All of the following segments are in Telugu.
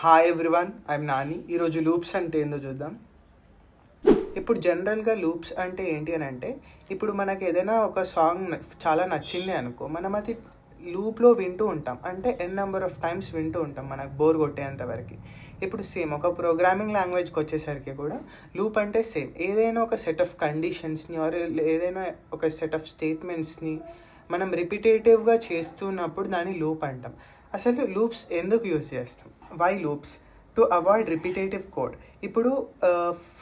Hi everyone, I'm Nani. ఈరోజు లూప్స్ అంటే ఏందో చూద్దాం. ఇప్పుడు జనరల్గా లూప్స్ అంటే ఏంటి అని అంటే, ఇప్పుడు మనకి ఏదైనా ఒక సాంగ్ చాలా నచ్చింది అనుకో, మనం అది లూప్లో వింటూ ఉంటాం. అంటే ఎన్ నెంబర్ ఆఫ్ టైమ్స్ వింటూ ఉంటాం మనకు బోర్ కొట్టేంత వరకు. ఇప్పుడు సేమ్ ఒక ప్రోగ్రామింగ్ లాంగ్వేజ్కి వచ్చేసరికి కూడా లూప్ అంటే సేమ్. ఏదైనా ఒక సెట్ ఆఫ్ కండిషన్స్ని ఆర్ ఏదైనా ఒక సెట్ ఆఫ్ స్టేట్మెంట్స్ని మనం రిపిటేటివ్గా చేస్తున్నప్పుడు దాన్ని లూప్ అంటాం. అసలు లూప్స్ ఎందుకు యూజ్ చేస్తాం? Why loops? To avoid repetitive code. ఇప్పుడు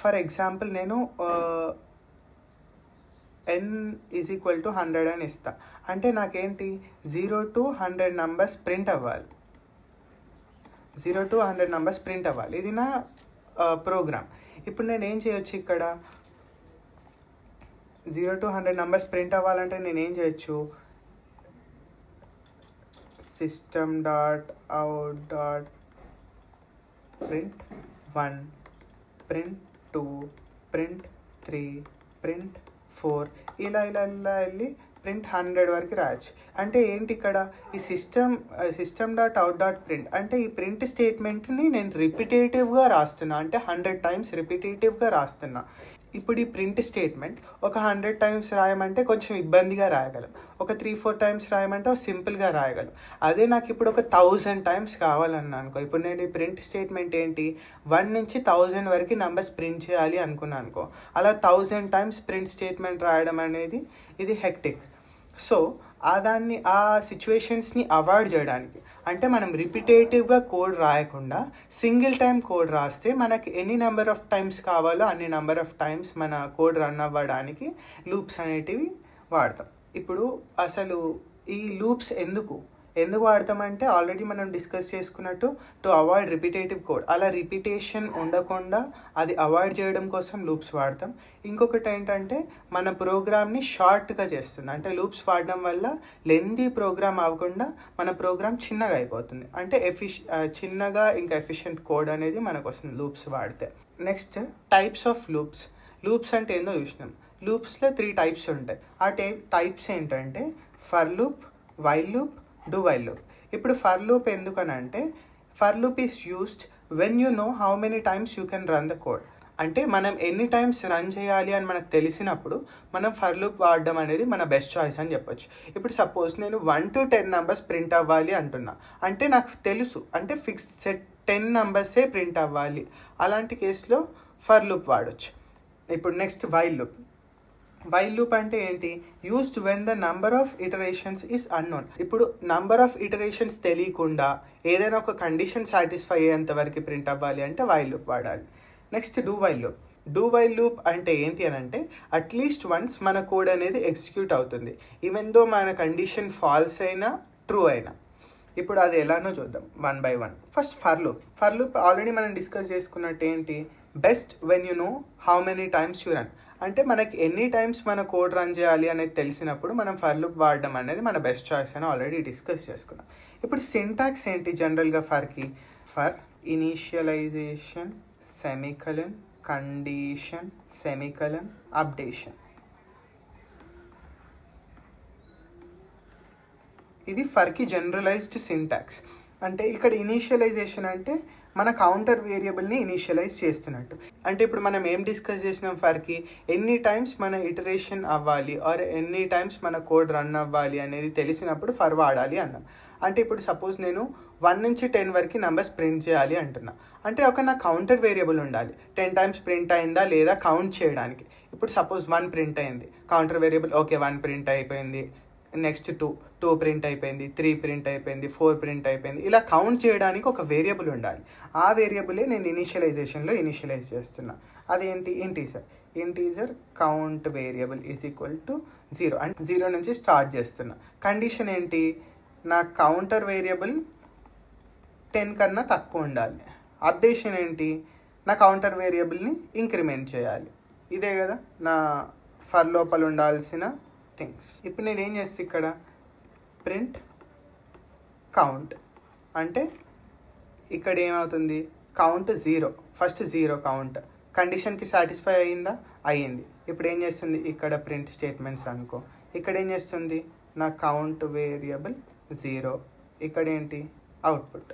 ఫర్ ఎగ్జాంపుల్ నేను n ఈజ్ ఈక్వల్ టు 100 అని ఇస్తా. అంటే నాకేంటి 0 to 100 నంబర్స్ ప్రింట్ అవ్వాలి. 0 to 100 నంబర్స్ ప్రింట్ అవ్వాలి. ఇది నా ప్రోగ్రామ్. ఇప్పుడు నేను ఏం చేయొచ్చు ఇక్కడ? 0 to 100 నంబర్స్ ప్రింట్ అవ్వాలంటే నేను ఏం చేయొచ్చు? system.out.println print 1, print 2, print 3, print 4 ఇలా వెళ్ళి ప్రింట్ 100 వరకు రాయొచ్చు. అంటే ఏంటి ఇక్కడ ఈ system.out.print అంటే ఈ ప్రింట్ స్టేట్మెంట్ని నేను రిపిటేటివ్గా రాస్తున్నా. అంటే 100 టైమ్స్ రిపిటేటివ్గా రాస్తున్నా. ఇప్పుడు ఈ ప్రింట్ స్టేట్మెంట్ ఒక 100 టైమ్స్ రాయమంటే కొంచెం ఇబ్బందిగా రాయగలం. ఒక 3-4 టైమ్స్ రాయమంటే సింపుల్గా రాయగలం. అదే నాకు ఇప్పుడు ఒక 1000 టైమ్స్ కావాలన్నా అనుకో, ఇప్పుడు నేను ఈ ప్రింట్ స్టేట్మెంట్ ఏంటి 1 నుంచి 1000 వరకు నెంబర్స్ ప్రింట్ చేయాలి అనుకున్నాను అనుకో, అలా 1000 టైమ్స్ ప్రింట్ స్టేట్మెంట్ రాయడం అనేది ఇది హెక్టిక్. సో ఆ సిచ్యువేషన్స్ని అవాయిడ్ చేయడానికి, అంటే మనం రిపిటేటివ్గా కోడ్ రాయకుండా సింగిల్ టైం కోడ్ రాస్తే మనకి ఎన్ని నెంబర్ ఆఫ్ టైమ్స్ కావాలో అన్ని నెంబర్ ఆఫ్ టైమ్స్ మన కోడ్ రన్ అవ్వడానికి లూప్స్ అనేటివి వాడతాం. ఇప్పుడు అసలు ఈ లూప్స్ ఎందుకు వాడతామంటే ఆల్రెడీ మనం డిస్కస్ చేసుకున్నట్టు టు అవాయిడ్ రిపిటేటివ్ కోడ్. అలా రిపిటేషన్ ఉండకుండా అది అవాయిడ్ చేయడం కోసం లూప్స్ వాడతాం. ఇంకొకటి ఏంటంటే మన ప్రోగ్రామ్ని షార్ట్గా చేస్తుంది. అంటే లూప్స్ వాడడం వల్ల లెందీ ప్రోగ్రామ్ అవ్వకుండా మన ప్రోగ్రామ్ చిన్నగా అయిపోతుంది. అంటే చిన్నగా ఇంకా ఎఫిషియెంట్ కోడ్ అనేది మనకు వస్తుంది లూప్స్ వాడితే. Next types of loops. Loops అంటే ఏందో చూసినాం. లూప్స్లో 3 టైప్స్ ఉంటాయి. ఆ టైప్స్ ఏంటంటే for loop, while loop, do while loop. ఇప్పుడు ఫర్ లూప్ ఎందుకనంటే for loop is used when you know how many times you can run the code. అంటే మనం ఎన్ని టైమ్స్ రన్ చేయాలి అని మనకు తెలిసినప్పుడు మనం ఫర్ లూప్ వాడడం అనేది మన బెస్ట్ చాయిస్ అని చెప్పొచ్చు. ఇప్పుడు సపోజ్ నేను 1 to 10 నెంబర్స్ ప్రింట్ అవ్వాలి అంటున్నా. అంటే నాకు తెలుసు, అంటే ఫిక్స్ సెట్ 10 నెంబర్సే ప్రింట్ అవ్వాలి. అలాంటి కేసులో ఫర్ లూప్ వాడచ్చు. ఇప్పుడు next while loop. While loop అంటే ఏంటి? Used when the number of iterations is unknown. ఇప్పుడు నంబర్ ఆఫ్ ఇటరేషన్స్ తెలియకుండా ఏదైనా ఒక కండిషన్ సాటిస్ఫై అయ్యేంత వరకు ప్రింట్ అవ్వాలి అంటే వైల్ లూప్ వాడాలి. Next do while loop. Do while loop అంటే ఏంటి అని అంటే అట్లీస్ట్ వన్స్ మన కోడ్ అనేది ఎగ్జిక్యూట్ అవుతుంది, ఈవెన్ దో మన కండిషన్ ఫాల్స్ అయినా ట్రూ అయినా. ఇప్పుడు అది ఎలానో చూద్దాం 1 by 1. First for loop. For loop already మనం డిస్కస్ చేసుకున్నట్టు ఏంటి? Best when you know how many times you run. అంటే మనకి ఎన్ని టైమ్స్ మన కోడ్ రన్ చేయాలి అనేది తెలిసినప్పుడు మనం ఫర్ లూప్ వాడడం అనేది మన బెస్ట్ చాయిస్ అని ఆల్రెడీ డిస్కస్ చేసుకున్నాం. ఇప్పుడు సింటాక్స్ ఏంటి జనరల్గా ఫర్కి? For initialization, semicolon, condition, semicolon, updation. ఇది ఫర్కి జనరలైజ్డ్ సింటాక్స్. అంటే ఇక్కడ ఇనీషియలైజేషన్ అంటే మన కౌంటర్ వేరియబుల్ని ఇనీషియలైజ్ చేస్తున్నట్టు. అంటే ఇప్పుడు మనం ఏం డిస్కస్ చేసినాం? ఫర్కి ఎన్ని టైమ్స్ మన ఇటరేషన్ అవ్వాలి ఆర్ ఎన్ని టైమ్స్ మన కోడ్ రన్ అవ్వాలి అనేది తెలిసినప్పుడు ఫర్ వాడాలి అన్నాం. అంటే ఇప్పుడు సపోజ్ నేను 1 నుంచి 10 వరకు నెంబర్స్ ప్రింట్ చేయాలి అంటున్నా. అంటే ఒక నా కౌంటర్ వేరియబుల్ ఉండాలి. 10 టైమ్స్ ప్రింట్ అయిందా లేదా కౌంట్ చేయడానికి. ఇప్పుడు సపోజ్ 1 ప్రింట్ అయింది, కౌంటర్ వేరియబుల్ ఓకే 1 ప్రింట్ అయిపోయింది. నెక్స్ట్ 2 ప్రింట్ అయిపోయింది, 3 ప్రింట్ అయిపోయింది, 4 ప్రింట్ అయిపోయింది. ఇలా కౌంట్ చేయడానికి ఒక వేరియబుల్ ఉండాలి. ఆ వేరియబులే నేను ఇనీషియలైజేషన్లో ఇనీషియలైజ్ చేస్తున్నా. అదేంటి? Integer count variable is equal to 0. అంటే 0 నుంచి స్టార్ట్ చేస్తున్నా. కండిషన్ ఏంటి? నా కౌంటర్ వేరియబుల్ 10 కన్నా తక్కువ ఉండాలి. అప్డేషన్ ఏంటి? నా కౌంటర్ వేరియబుల్ని ఇంక్రిమెంట్ చేయాలి. ఇదే కదా నా ఫర్ లోపల ఉండాల్సిన థింగ్స్. ఇప్పుడు నేను ఏం చేస్తే ఇక్కడ ప్రింట్ కౌంట్ అంటే ఇక్కడ ఏమవుతుంది? కౌంట్ 0. First 0 count. కండిషన్కి సాటిస్ఫై అయ్యిందా? అయ్యింది. ఇప్పుడు ఏం చేస్తుంది? ఇక్కడ ప్రింట్ స్టేట్మెంట్స్ అనుకో. ఇక్కడ ఏం చేస్తుంది? నా కౌంట్ వేరియబుల్ 0. ఇక్కడ ఏంటి? Output.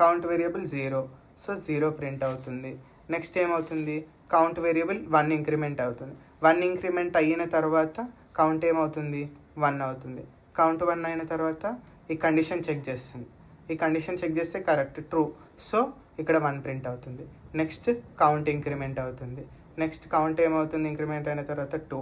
Count variable 0, so 0 print అవుతుంది. నెక్స్ట్ ఏమవుతుంది, కౌంట్ వేరియబుల్ 1 ఇంక్రిమెంట్ అవుతుంది. 1 ఇంక్రిమెంట్ అయిన తర్వాత కౌంట్ ఏమవుతుంది, 1 అవుతుంది. కౌంట్ 1 అయిన తర్వాత ఈ కండిషన్ చెక్ చేస్తుంది. ఈ కండిషన్ చెక్ చేస్తే కరెక్ట్, ట్రూ, సో ఇక్కడ 1 ప్రింట్ అవుతుంది. నెక్స్ట్ కౌంట్ ఇంక్రిమెంట్ అవుతుంది. నెక్స్ట్ కౌంట్ ఏమవుతుంది, ఇంక్రిమెంట్ అయిన తర్వాత 2,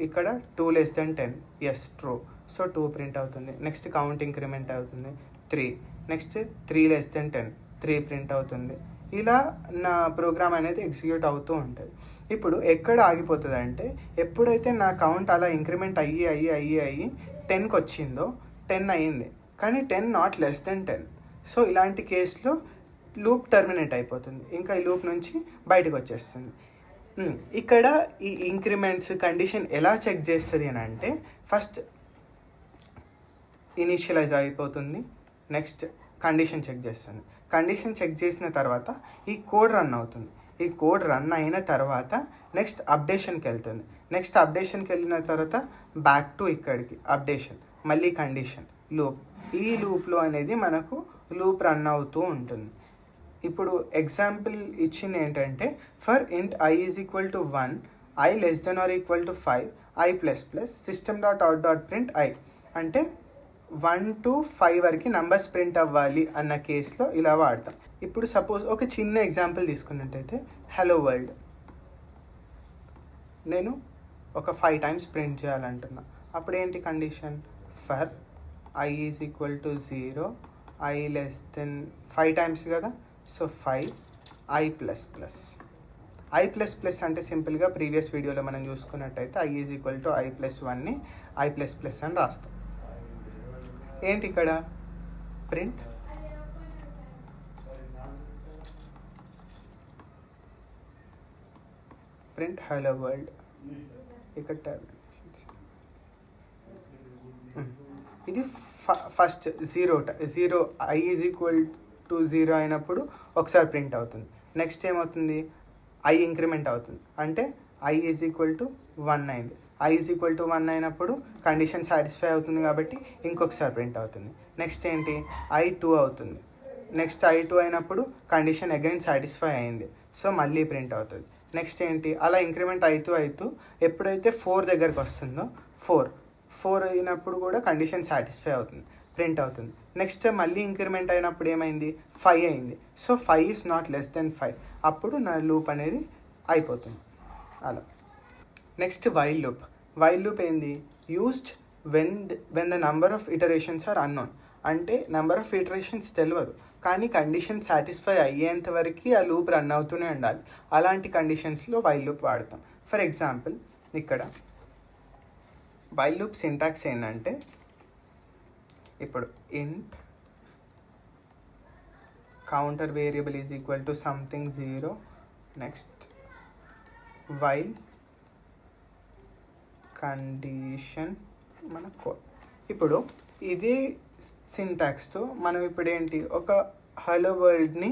ఇక్కడ 2 less than 10, yes true, so 2 print అవుతుంది. నెక్స్ట్ కౌంట్ ఇంక్రిమెంట్ అవుతుంది 3, నెక్స్ట్ 3 లెస్ దెన్ 10, 3 ప్రింట్ అవుతుంది. ఇలా నా ప్రోగ్రామ్ అనేది ఎగ్జిక్యూట్ అవుతూ ఉంటుంది. ఇప్పుడు ఎక్కడ ఆగిపోతుంది అంటే, ఎప్పుడైతే నా కౌంట్ అలా ఇంక్రిమెంట్ అయ్యి 10కి వచ్చిందో 10 అయ్యింది, కానీ 10 నాట్ లెస్ దెన్ 10. సో ఇలాంటి కేసులో లూప్ టర్మినేట్ అయిపోతుంది, ఇంకా ఈ లూప్ నుంచి బయటకు వచ్చేస్తుంది. ఇక్కడ ఈ ఇంక్రిమెంట్స్ కండిషన్ ఎలా చెక్ చేస్తుంది అని అంటే, ఫస్ట్ ఇనిషియలైజ్ అయిపోతుంది, నెక్స్ట్ కండిషన్ చెక్ చేస్తుంది. కండిషన్ చెక్ చేసిన తర్వాత ఈ కోడ్ రన్ అవుతుంది. ఈ కోడ్ రన్ అయిన తర్వాత నెక్స్ట్ అప్డేషన్కి వెళ్తుంది. నెక్స్ట్ అప్డేషన్కి వెళ్ళిన తర్వాత బ్యాక్ టు ఇక్కడికి అప్డేషన్, మళ్ళీ కండిషన్, లూప్. ఈ లూప్లో అనేది మనకు లూప్ రన్ అవుతూ ఉంటుంది. ఇప్పుడు ఎగ్జాంపుల్ ఇచ్చింది ఏంటంటే, for int i is equal to 1, i less than or equal to 5, i plus plus system.out.print i అంటే 1 to 5 వరకు నంబర్స్ ప్రింట్ అవ్వాలి అన్న కేసులో ఇలా వాడతాం. ఇప్పుడు సపోజ్ ఒక చిన్న ఎగ్జాంపుల్ తీసుకున్నట్టయితే, హలో వరల్డ్ నేను ఒక 5 టైమ్స్ ప్రింట్ చేయాలంటున్నా. అప్పుడు ఏంటి condition, for i is equal to 0, i less than 5 times కదా, so 5, i plus plus. i plus plus అంటే సింపుల్గా ప్రీవియస్ వీడియోలో మనం చూసుకున్నట్టయితే i is equal to i plus 1ని i ప్లస్ ప్లస్ అని రాస్తాం. ఏంటి ఇక్కడ ప్రింట్ హలో వరల్డ్, ఇక్కడ ఇది first 0 i is equal to 0 అయినప్పుడు ఒకసారి ప్రింట్ అవుతుంది. నెక్స్ట్ ఏమవుతుంది, i ఇంక్రిమెంట్ అవుతుంది, అంటే i ఈజ్ ఈక్వల్ టు 1 అయింది. i ఈజ్ ఈక్వల్ టు 1 అయినప్పుడు కండిషన్ సాటిస్ఫై అవుతుంది కాబట్టి ఇంకొకసారి ప్రింట్ అవుతుంది. నెక్స్ట్ ఏంటి, i 2 అవుతుంది. నెక్స్ట్ i 2 అయినప్పుడు కండిషన్ అగైన్ సాటిస్ఫై అయింది, సో మళ్ళీ ప్రింట్ అవుతుంది. నెక్స్ట్ ఏంటి, అలా ఇంక్రిమెంట్ అవుతూ ఎప్పుడైతే 4 దగ్గరకు వస్తుందో 4 అయినప్పుడు కూడా కండిషన్ సాటిస్ఫై అవుతుంది, ప్రింట్ అవుతుంది. నెక్స్ట్ మళ్ళీ ఇంక్రిమెంట్ అయినప్పుడు ఏమైంది, 5 అయింది, so 5 is not less than 5, అప్పుడు నా లూప్ అనేది అయిపోతుంది అలా. నెక్స్ట్ వైల్ లూప్ ఏంది, used when the number of iterations are unknown, అంటే నెంబర్ ఆఫ్ ఇటరేషన్స్ తెలియదు కానీ కండిషన్ సాటిస్ఫై అయ్యేంత వరకు ఆ లూప్ రన్ అవుతూనే ఉండాలి. అలాంటి కండిషన్స్లో వైల్ లూప్ వాడతాం. ఫర్ ఎగ్జాంపుల్ ఇక్కడ వైల్ లూప్ సింటాక్స్ ఏంటంటే, ఇప్పుడు ఇంట్ counter variable is equal to something 0, next while condition మన కోడ్. ఇప్పుడు ఇదే సింటాక్స్తో మనం ఇప్పుడు ఏంటి, ఒక హలో వరల్డ్ని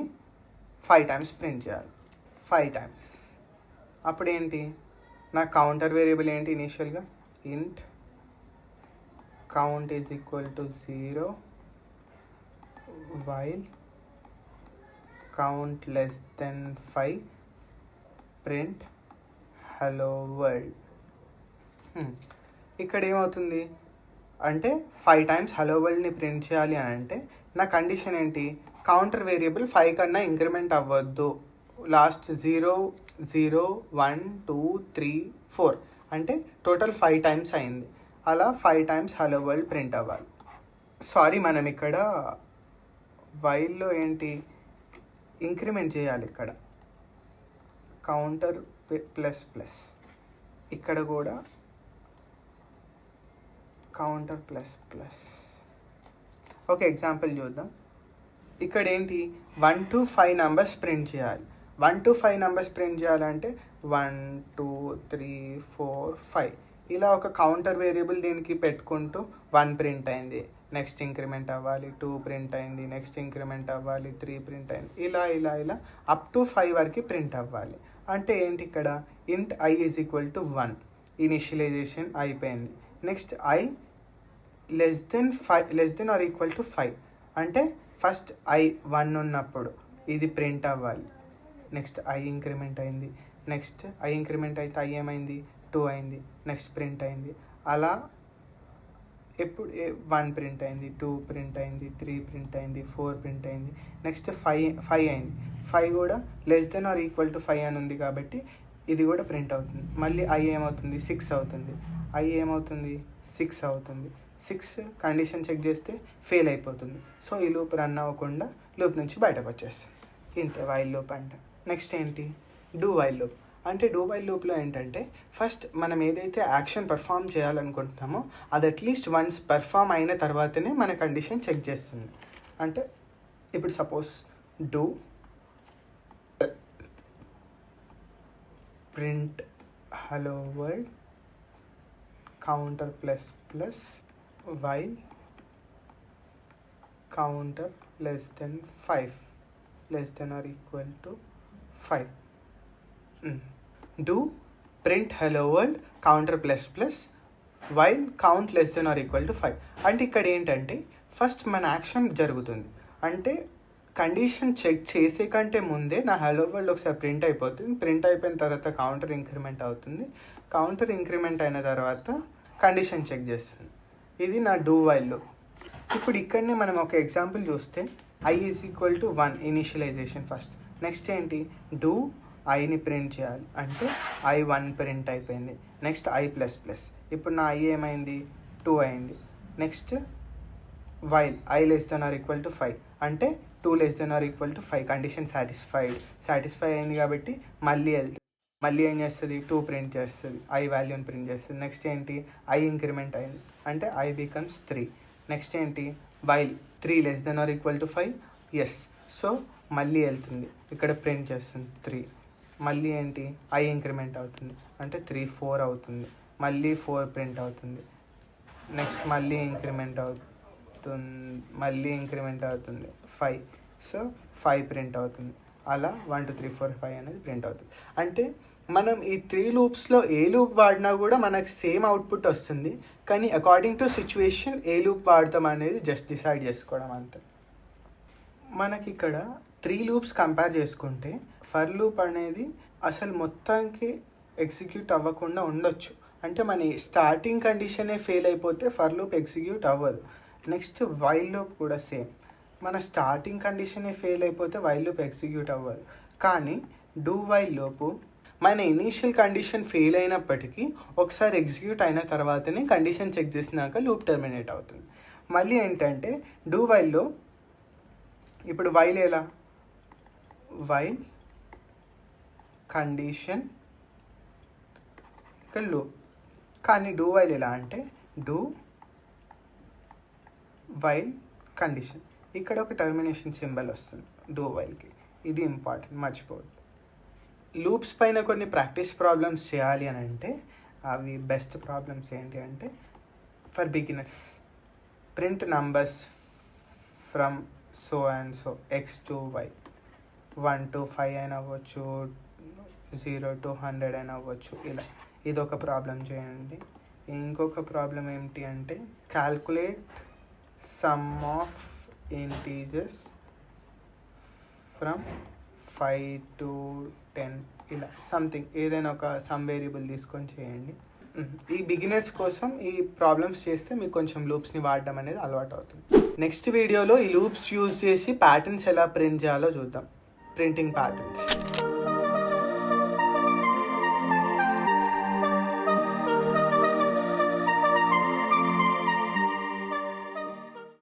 5 టైమ్స్ ప్రింట్ చేయాలి, 5 టైమ్స్. అప్పుడు ఏంటి, నా కౌంటర్ వేరియబుల్ ఏంటి, ఇనీషియల్గా ఇంట్ count is equal to 0 while count less than 5 print hello world. ఇక్కడ ఏమవుతుంది అంటే 5 టైమ్స్ హలో వరల్డ్ని ప్రింట్ చేయాలి అని అంటే నా కండిషన్ ఏంటి, కౌంటర్ వేరియబుల్ 5 కన్నా ఇంక్రిమెంట్ అవ్వద్దు. లాస్ట్ 0 0 1 2 3 4 అంటే టోటల్ 5 టైమ్స్ అయింది. అలా 5 టైమ్స్ హలో వరల్డ్ ప్రింట్ అవ్వాలి. సారీ, మనం ఇక్కడ వైల్లో ఏంటి ఇంక్రిమెంట్ చేయాలి, ఇక్కడ కౌంటర్ ప్లస్ ప్లస్, ఇక్కడ కూడా counter plus plus. Okay, example చూద్దాం. ఇక్కడ ఏంటి 1 to 5 నెంబర్స్ ప్రింట్ చేయాలి. 1 to 5 నెంబర్స్ ప్రింట్ చేయాలంటే 1 2 3 4 5 ఇలా ఒక కౌంటర్ వేరియబుల్ దీనికి పెట్టుకుంటూ 1 ప్రింట్ అయింది, నెక్స్ట్ ఇంక్రిమెంట్ అవ్వాలి, 2 ప్రింట్ అయింది, నెక్స్ట్ ఇంక్రిమెంట్ అవ్వాలి, 3 ప్రింట్ అయింది, ఇలా అప్ టు 5 వరకు ప్రింట్ అవ్వాలి. అంటే ఏంటి, ఇక్కడ int i is equal to 1 initialization అయిపోయింది. Next i less than or equal to 5 అంటే ఫస్ట్ ఐ 1 ఉన్నప్పుడు ఇది ప్రింట్ అవ్వాలి. నెక్స్ట్ ఐ ఇంక్రిమెంట్ అయింది, నెక్స్ట్ ఐ ఇంక్రిమెంట్ అయితే ఐ ఏమైంది 2 అయింది, నెక్స్ట్ ప్రింట్ అయింది. అలా ఎప్పుడు 1 ప్రింట్ అయింది, 2 ప్రింట్ అయింది, 3 ప్రింట్ అయింది, 4 ప్రింట్ అయింది, నెక్స్ట్ 5 అయింది. 5 కూడా <= 5 అని ఉంది కాబట్టి ఇది కూడా ప్రింట్ అవుతుంది. మళ్ళీ ఐ ఏమవుతుంది 6 అవుతుంది, ఐ ఏమవుతుంది 6 అవుతుంది. 6 కండిషన్ చెక్ చేస్తే ఫెయిల్ అయిపోతుంది. సో ఈ లూప్ రన్ అవ్వకుండా లూప్ నుంచి బయటకు వచ్చేస్తుంది. ఇంతే వైల్ లూప్ అంటే. నెక్స్ట్ ఏంటి, డూ వైల్ లూప్. అంటే డూ వైల్ లూప్లో ఏంటంటే ఫస్ట్ మనం ఏదైతే యాక్షన్ పర్ఫామ్ చేయాలనుకుంటున్నామో అది అట్లీస్ట్ వన్స్ పర్ఫామ్ అయిన తర్వాతనే మన కండిషన్ చెక్ చేస్తుంది. అంటే ఇప్పుడు suppose do print hello world counter plus while counter <5 do print hello world counter ++ while count <= 5. అంటే ఇక్కడ ఏంటంటే ఫస్ట్ మన యాక్షన్ జరుగుతుంది. అంటే కండిషన్ చెక్ చేసే కంటే ముందే నా హలో వరల్డ్ ఒకసారి ప్రింట్ అయిపోతుంది. ప్రింట్ అయిపోయిన తర్వాత కౌంటర్ ఇంక్రిమెంట్ అవుతుంది. కౌంటర్ ఇంక్రిమెంట్ అయిన తర్వాత కండిషన్ చెక్ చేస్తుంది. ఇది నా డూ వైల్ లూప్. ఇప్పుడు ఇక్కడనే మనం ఒక ఎగ్జాంపుల్ చూస్తే i = 1 ఇనిషియలైజేషన్ ఫస్ట్. నెక్స్ట్ ఏంటి, డూ ఐని ప్రింట్ చేయాలి. అంటే i1 ప్రింట్ అయిపోయింది. Next i++. ఇప్పుడు నా i ఏమైంది 2 అయింది. నెక్స్ట్ వైల్ i <= 5 అంటే 2 <= 5 కండిషన్ సాటిస్ఫై అయింది కాబట్టి మళ్ళీ వెళ్తుంది. మళ్ళీ ఏం చేస్తుంది 2 ప్రింట్ చేస్తుంది, i వాల్యూని ప్రింట్ చేస్తుంది. నెక్స్ట్ ఏంటి, i ఇంక్రిమెంట్ అయింది అంటే i becomes 3. నెక్స్ట్ ఏంటి, వైల్ 3 <= 5 ఎస్. సో మళ్ళీ వెళ్తుంది, ఇక్కడ ప్రింట్ చేస్తుంది 3. మళ్ళీ ఏంటి, ఐ ఇంక్రిమెంట్ అవుతుంది అంటే 3 4 అవుతుంది. మళ్ళీ 4 ప్రింట్ అవుతుంది. నెక్స్ట్ మళ్ళీ ఇంక్రిమెంట్ అవుతుంది 5. సో 5 ప్రింట్ అవుతుంది. అలా 1 2 3 4 5 అనేది ప్రింట్ అవుతుంది. అంటే మనం ఈ 3 లూప్స్లో ఏ లూప్ వాడినా కూడా మనకు సేమ్ అవుట్పుట్ వస్తుంది. కానీ according to situation A loop వాడతాం అనేది జస్ట్ డిసైడ్ చేసుకోవడం అంతే. మనకి ఇక్కడ 3 లూప్స్ కంపేర్ చేసుకుంటే ఫర్ లూప్ అనేది అసలు మొత్తానికి ఎగ్జిక్యూట్ అవ్వకుండా ఉండొచ్చు. అంటే మన స్టార్టింగ్ కండిషనే ఫెయిల్ అయిపోతే ఫర్ లూప్ ఎగ్జిక్యూట్ అవ్వదు. నెక్స్ట్ వైల్ లూప్ కూడా సేమ్, మన స్టార్టింగ్ కండిషనే ఫెయిల్ అయిపోతే వైల్ లూప్ ఎగ్జిక్యూట్ అవ్వదు. కానీ డూ వైల్ లూపు మన ఇనీషియల్ కండిషన్ ఫెయిల్ అయినప్పటికీ ఒకసారి ఎగ్జిక్యూట్ అయిన తర్వాతనే కండిషన్ చెక్ చేసినాక లూప్ టర్మినేట్ అవుతుంది. మళ్ళీ ఏంటంటే డూ వైల్లో ఇప్పుడు వైల్ ఎలా, వైల్ కండిషన్ ఇక్కడ లూప్. కానీ డూ వైల్ ఎలా అంటే డూ వైల్ కండిషన్, ఇక్కడ ఒక టర్మినేషన్ సింబల్ వస్తుంది డూ వైల్కి. ఇది ఇంపార్టెంట్, మర్చిపోవద్దు. లూప్స్ పైన కొన్ని ప్రాక్టీస్ ప్రాబ్లమ్స్ చేయాలి అని అంటే అవి బెస్ట్ ప్రాబ్లమ్స్ ఏంటి అంటే for beginners, print numbers from so and so x to y, 1 to 5 అయినా అవ్వచ్చు, 0 to 100 అయినా అవ్వచ్చు. ఇలా ఇదొక ప్రాబ్లం చేయండి. ఇంకొక ప్రాబ్లం ఏంటి అంటే calculate some of integers from 5 to 10, ఇలా సంథింగ్ ఏదైనా ఒక సమ్ వేరియబుల్ తీసుకొని చేయండి. ఈ బిగినర్స్ కోసం ఈ ప్రాబ్లమ్స్ చేస్తే మీకు కొంచెం లూప్స్ని వాడడం అనేది అలవాటు అవుతుంది. నెక్స్ట్ వీడియోలో ఈ లూప్స్ యూజ్ చేసి ప్యాటర్న్స్ ఎలా ప్రింట్ చేయాలో చూద్దాం, ప్రింటింగ్ ప్యాటర్న్స్.